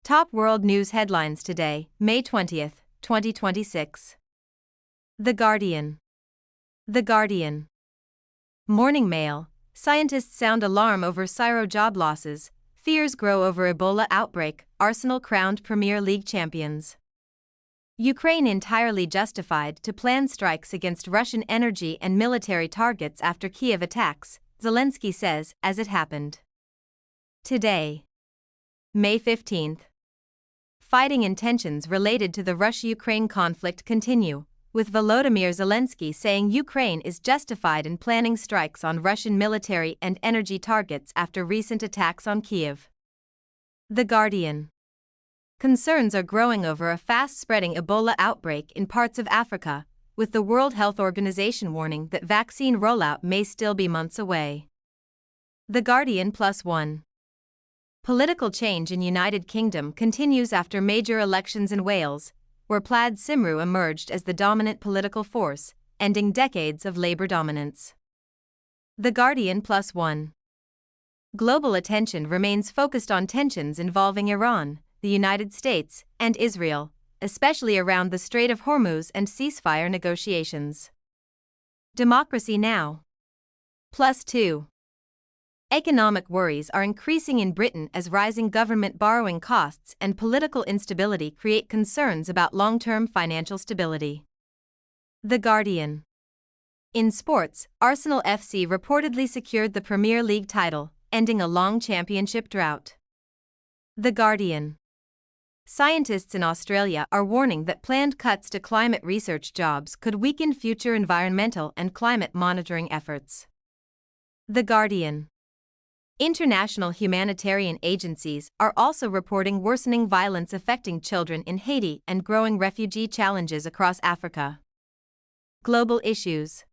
Top world news headlines today, May 20th, 2026. The Guardian. The Guardian. Morning Mail. Scientists sound alarm over CSIRO job losses. Fears grow over Ebola outbreak. Arsenal crowned Premier League champions. Ukraine entirely justified to plan strikes against Russian energy and military targets after Kyiv attacks, Zelenskyy says, as it happened. Today, May 15th. Fighting and tensions related to the Russia-Ukraine conflict continue, with Volodymyr Zelenskyy saying Ukraine is justified in planning strikes on Russian military and energy targets after recent attacks on Kyiv. The Guardian. Concerns are growing over a fast-spreading Ebola outbreak in parts of Africa, with the World Health Organization warning that vaccine rollout may still be months away. The Guardian +1. Political change in United Kingdom continues after major elections in Wales, where Plaid Cymru emerged as the dominant political force, ending decades of Labour dominance. The Guardian +1. Global attention remains focused on tensions involving Iran, the United States, and Israel, especially around the Strait of Hormuz and ceasefire negotiations. Democracy Now! +2. Economic worries are increasing in Britain as rising government borrowing costs and political instability create concerns about long-term financial stability. The Guardian. In sports, Arsenal FC reportedly secured the Premier League title, ending a long championship drought. The Guardian. Scientists in Australia are warning that planned cuts to climate research jobs could weaken future environmental and climate monitoring efforts. The Guardian. International humanitarian agencies are also reporting worsening violence affecting children in Haiti and growing refugee challenges across Africa. Global issues.